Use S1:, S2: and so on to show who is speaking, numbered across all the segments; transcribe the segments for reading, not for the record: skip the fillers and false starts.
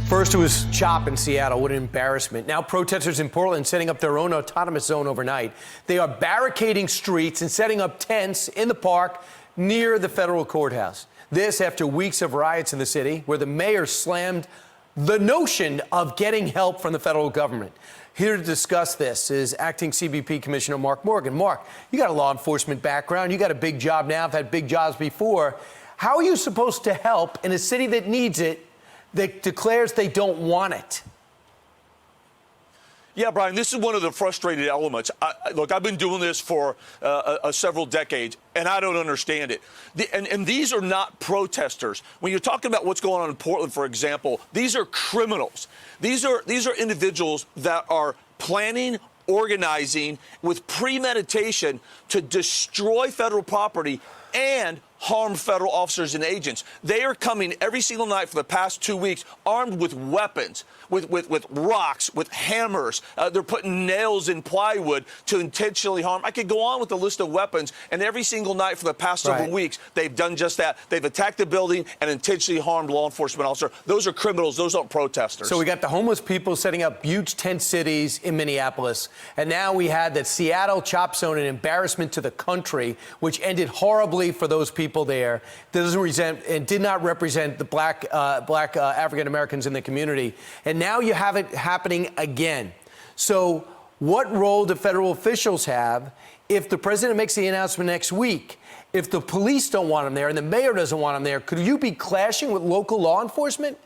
S1: First, it was CHOP in Seattle. What an embarrassment. Now, protesters in Portland setting up their own autonomous zone overnight. They are barricading streets and setting up tents in the park near the federal courthouse. This after weeks of riots in the city where the mayor slammed the notion of getting help from the federal government. Here to discuss this is acting CBP Commissioner Mark Morgan. Mark, you got a law enforcement background. You got a big job now. I've had big jobs before. How are you supposed to help in a city that needs it, that declares they don't want it?
S2: Yeah, Brian, this is one of the frustrated elements. Look, I've been doing this for several decades, and I don't understand it. And these are not protesters. When you're talking about what's going on in Portland, for example, these are criminals. These are individuals that are planning, organizing with premeditation to destroy federal property and harm federal officers and agents. They are coming every single night for the past 2 weeks armed with weapons, with rocks, with hammers. They're putting nails in plywood to intentionally harm. I could go on with the list of weapons, and every single night for the past several weeks, they've done just that. They've attacked the building and intentionally harmed law enforcement officers. Those are criminals. Those aren't protesters.
S1: So we got the homeless people setting up huge tent cities in Minneapolis, and now we had the Seattle CHOP zone, an embarrassment to the country, which ended horribly for those people there. Did not represent the black African Americans in the community. And now you have it happening again. So what role do federal officials have if the president makes the announcement next week? If the police don't want them there and the mayor doesn't want them there, could you be clashing with local law enforcement?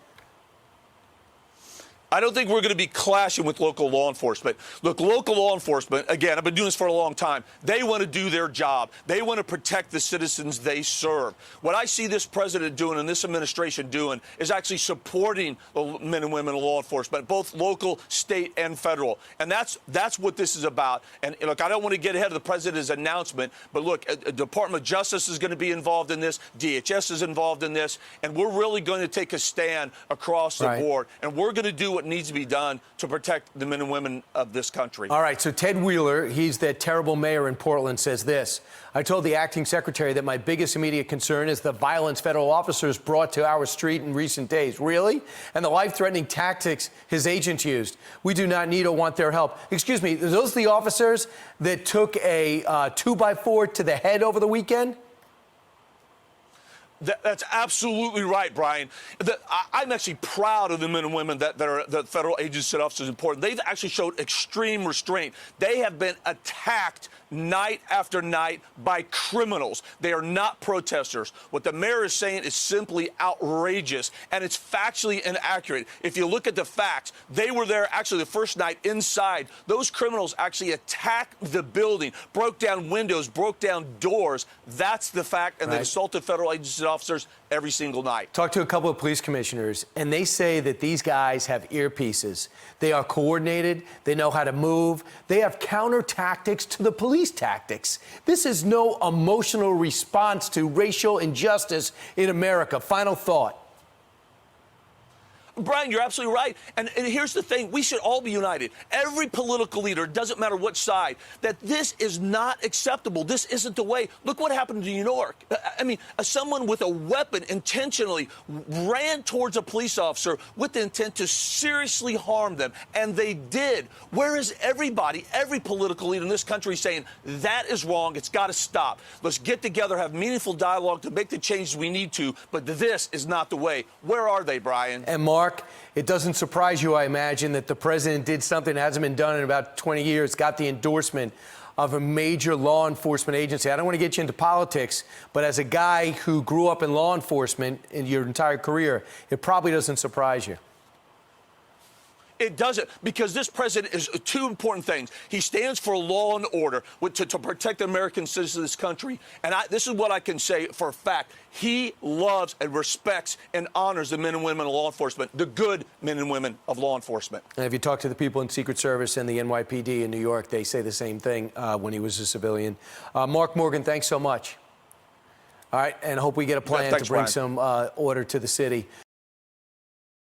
S2: I don't think we're going to be clashing with local law enforcement. Look, local law enforcement, again, I've been doing this for a long time. They want to do their job. They want to protect the citizens they serve. What I see this president doing and this administration doing is actually supporting the men and women of law enforcement, both local, state, and federal. And that's what this is about. And look, I don't want to get ahead of the president's announcement, but look, the Department of Justice is going to be involved in this. DHS is involved in this. And we're really going to take a stand across the board. And we're going to do what needs to be done to protect the men and women of this country.
S1: All right, so Ted Wheeler, he's that terrible mayor in Portland, says this: I told the acting secretary that my biggest immediate concern is the violence federal officers brought to our street in recent days. Really? And the life-threatening tactics his agents used. We do not need or want their help. Excuse me, are those the officers that took a 2x4 to the head over the weekend?
S2: That's absolutely right, Brian. I'm actually proud of the men and women that are the federal agents and officers in Portland. They've actually showed extreme restraint. They have been attacked night after night by criminals. They are not protesters. What the mayor is saying is simply outrageous, and it's factually inaccurate. If you look at the facts, they were there actually the first night inside. Those criminals actually attacked the building, broke down windows, broke down doors. That's the fact, and they assaulted federal agents and officers every single night.
S1: Talked to a couple of police commissioners, and they say that these guys have earpieces. They are coordinated. They know how to move. They have counter tactics to the police tactics. This is no emotional response to racial injustice in America. Final thought.
S2: Brian, you're absolutely right. And here's the thing. We should all be united. Every political leader, it doesn't matter what side, that this is not acceptable. This isn't the way. Look what happened in New York. I mean, someone with a weapon intentionally ran towards a police officer with the intent to seriously harm them. And they did. Where is everybody, every political leader in this country saying that is wrong, it's got to stop. Let's get together, have meaningful dialogue to make the changes we need to. But this is not the way. Where are they, Brian?
S1: And Mark, it doesn't surprise you, I imagine, that the president did something that hasn't been done in about 20 years, got the endorsement of a major law enforcement agency. I don't want to get you into politics, but as a guy who grew up in law enforcement in your entire career, it probably doesn't surprise you.
S2: It doesn't, because this president is two important things. He stands for law and order to protect the American citizens of this country. And this is what I can say for a fact. He loves and respects and honors the men and women of law enforcement, the good men and women of law enforcement.
S1: And if you talk to the people in Secret Service and the NYPD in New York, they say the same thing when he was a civilian. Mark Morgan, thanks so much. All right, and hope we get a plan to bring some order to the city.